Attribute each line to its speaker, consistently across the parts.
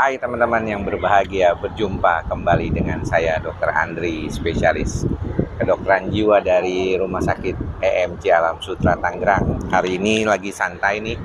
Speaker 1: Hai teman-teman yang berbahagia, berjumpa kembali dengan saya Dr. Andri, spesialis kedokteran jiwa dari Rumah Sakit EMC Alam Sutra Tangerang. Hari ini lagi santai nih,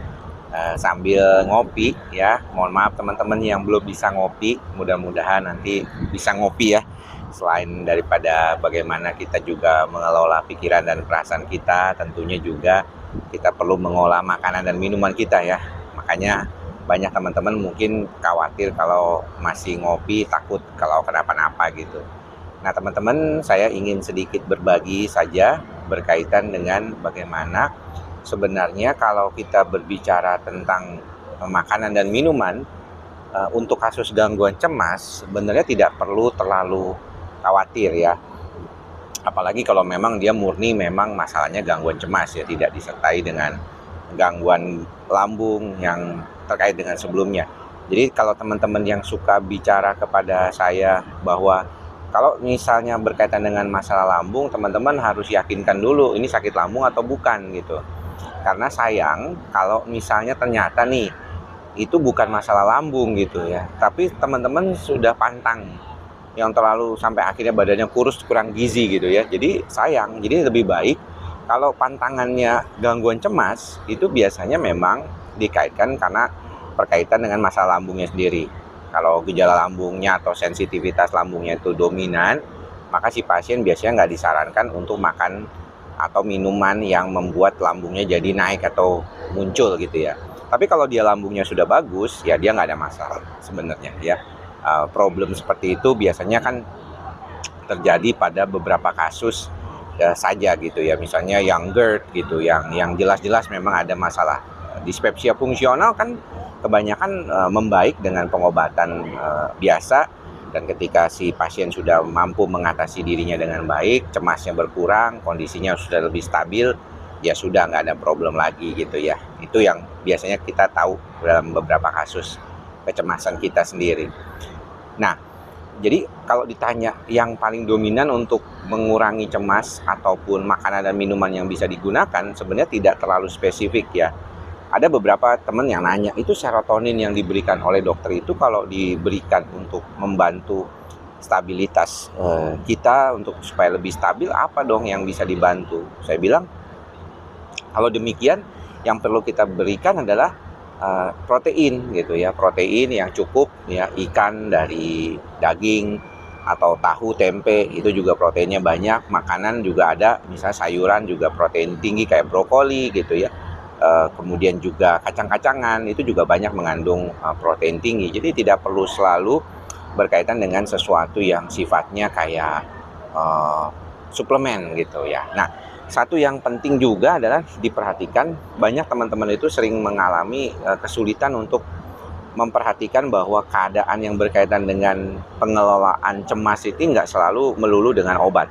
Speaker 1: sambil ngopi ya. Mohon maaf teman-teman yang belum bisa ngopi, mudah-mudahan nanti bisa ngopi ya. Selain daripada bagaimana kita juga mengelola pikiran dan perasaan kita, tentunya juga kita perlu mengolah makanan dan minuman kita ya. Makanya banyak teman-teman mungkin khawatir kalau masih ngopi, takut kalau kenapa-napa gitu. Nah teman-teman, saya ingin sedikit berbagi saja berkaitan dengan bagaimana sebenarnya kalau kita berbicara tentang makanan dan minuman, untuk kasus gangguan cemas sebenarnya tidak perlu terlalu khawatir ya. Apalagi kalau memang dia murni memang masalahnya gangguan cemas ya, tidak disertai dengan gangguan lambung yang terkait dengan sebelumnya. Jadi kalau teman-teman yang suka bicara kepada saya bahwa kalau misalnya berkaitan dengan masalah lambung, teman-teman harus yakinkan dulu ini sakit lambung atau bukan gitu. Karena sayang kalau misalnya ternyata nih itu bukan masalah lambung gitu ya, tapi teman-teman sudah pantang yang terlalu sampai akhirnya badannya kurus, kurang gizi gitu ya. Jadi sayang, jadi lebih baik kalau pantangannya gangguan cemas itu biasanya memang dikaitkan karena berkaitan dengan masalah lambungnya sendiri. Kalau gejala lambungnya atau sensitivitas lambungnya itu dominan, maka si pasien biasanya nggak disarankan untuk makan atau minuman yang membuat lambungnya jadi naik atau muncul gitu ya. Tapi kalau dia lambungnya sudah bagus, ya dia nggak ada masalah sebenarnya ya. Problem seperti itu biasanya kan terjadi pada beberapa kasus ya, saja gitu ya, misalnya yang GERD gitu, yang jelas-jelas memang ada masalah. Dispepsia fungsional kan kebanyakan membaik dengan pengobatan biasa, dan ketika si pasien sudah mampu mengatasi dirinya dengan baik, cemasnya berkurang, kondisinya sudah lebih stabil, ya sudah nggak ada problem lagi gitu ya. Itu yang biasanya kita tahu dalam beberapa kasus kecemasan kita sendiri. Nah, jadi kalau ditanya yang paling dominan untuk mengurangi cemas ataupun makanan dan minuman yang bisa digunakan, sebenarnya tidak terlalu spesifik ya. Ada beberapa teman yang nanya, itu serotonin yang diberikan oleh dokter itu kalau diberikan untuk membantu stabilitas kita untuk supaya lebih stabil, apa dong yang bisa dibantu? Saya bilang, kalau demikian yang perlu kita berikan adalah protein gitu ya, protein yang cukup ya, ikan dari daging atau tahu, tempe itu juga proteinnya banyak. Makanan juga ada, misalnya sayuran juga protein tinggi kayak brokoli gitu ya. Kemudian juga kacang-kacangan itu juga banyak mengandung protein tinggi. Jadi tidak perlu selalu berkaitan dengan sesuatu yang sifatnya kayak suplemen gitu ya. Nah, satu yang penting juga adalah diperhatikan, banyak teman-teman itu sering mengalami kesulitan untuk memperhatikan bahwa keadaan yang berkaitan dengan pengelolaan cemas itu nggak selalu melulu dengan obat.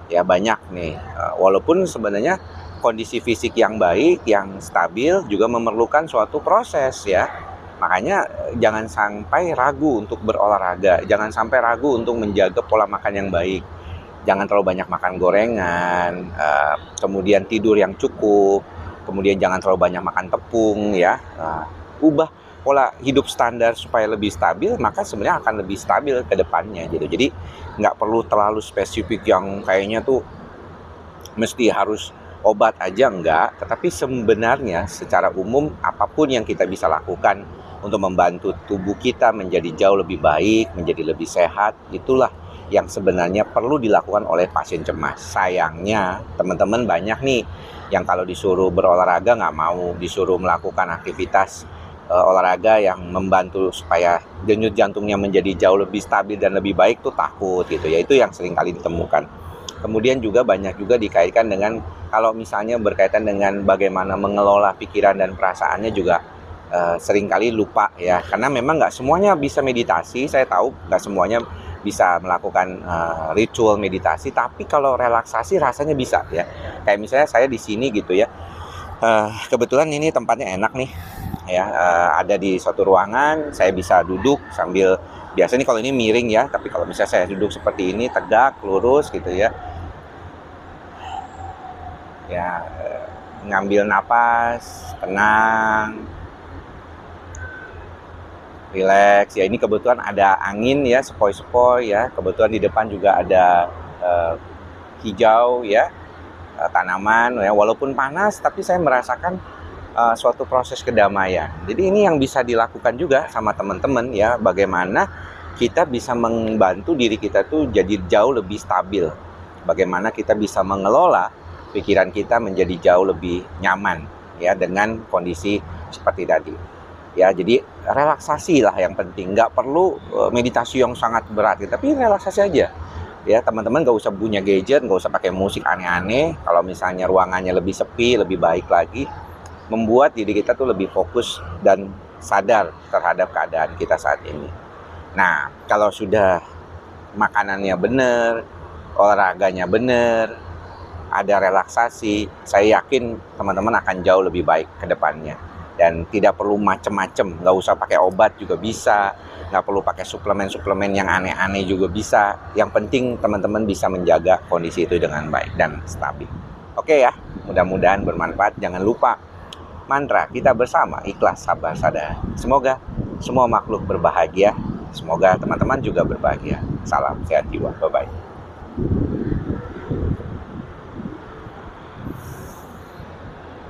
Speaker 1: Ya banyak nih, walaupun sebenarnya kondisi fisik yang baik, yang stabil juga memerlukan suatu proses ya. Makanya jangan sampai ragu untuk berolahraga, jangan sampai ragu untuk menjaga pola makan yang baik. Jangan terlalu banyak makan gorengan, kemudian tidur yang cukup, kemudian jangan terlalu banyak makan tepung ya. Ubah pola hidup standar supaya lebih stabil, maka sebenarnya akan lebih stabil ke depannya gitu. Jadi nggak perlu terlalu spesifik yang kayaknya tuh mesti harus obat aja, enggak. Tetapi sebenarnya secara umum apapun yang kita bisa lakukan untuk membantu tubuh kita menjadi jauh lebih baik, menjadi lebih sehat, itulah yang sebenarnya perlu dilakukan oleh pasien cemas. Sayangnya teman-teman banyak nih yang kalau disuruh berolahraga nggak mau, disuruh melakukan aktivitas olahraga yang membantu supaya denyut jantungnya menjadi jauh lebih stabil dan lebih baik tuh takut gitu ya. Itu yang sering kali ditemukan. Kemudian juga banyak juga dikaitkan dengan kalau misalnya berkaitan dengan bagaimana mengelola pikiran dan perasaannya juga seringkali lupa ya, karena memang nggak semuanya bisa meditasi. Saya tahu nggak semuanya bisa melakukan ritual meditasi, tapi kalau relaksasi rasanya bisa ya. Kayak misalnya saya di sini gitu ya, kebetulan ini tempatnya enak nih ya, ada di suatu ruangan, saya bisa duduk sambil, biasanya kalau ini miring ya, tapi kalau misalnya saya duduk seperti ini tegak lurus gitu ya, ya ngambil napas tenang, Relax ya, ini kebetulan ada angin ya, sepoi-sepoi ya. Kebetulan di depan juga ada hijau ya, tanaman ya. Walaupun panas, tapi saya merasakan suatu proses kedamaian. Jadi ini yang bisa dilakukan juga sama teman-teman ya, bagaimana kita bisa membantu diri kita tuh jadi jauh lebih stabil. Bagaimana kita bisa mengelola pikiran kita menjadi jauh lebih nyaman ya dengan kondisi seperti tadi. Ya, jadi relaksasi lah yang penting. Nggak perlu meditasi yang sangat berat, gitu. Tapi relaksasi aja. Ya, teman-teman nggak usah punya gadget, nggak usah pakai musik aneh-aneh. Kalau misalnya ruangannya lebih sepi, lebih baik lagi. Membuat diri kita tuh lebih fokus dan sadar terhadap keadaan kita saat ini. Nah, kalau sudah makanannya benar, olahraganya benar, ada relaksasi, saya yakin teman-teman akan jauh lebih baik ke depannya. Dan tidak perlu macem-macem, nggak usah pakai obat juga bisa, nggak perlu pakai suplemen-suplemen yang aneh-aneh juga bisa. Yang penting teman-teman bisa menjaga kondisi itu dengan baik dan stabil. Oke ya, mudah-mudahan bermanfaat. Jangan lupa mantra kita bersama, ikhlas, sabar, sadar. Semoga semua makhluk berbahagia. Semoga teman-teman juga berbahagia. Salam sehat jiwa. Bye-bye.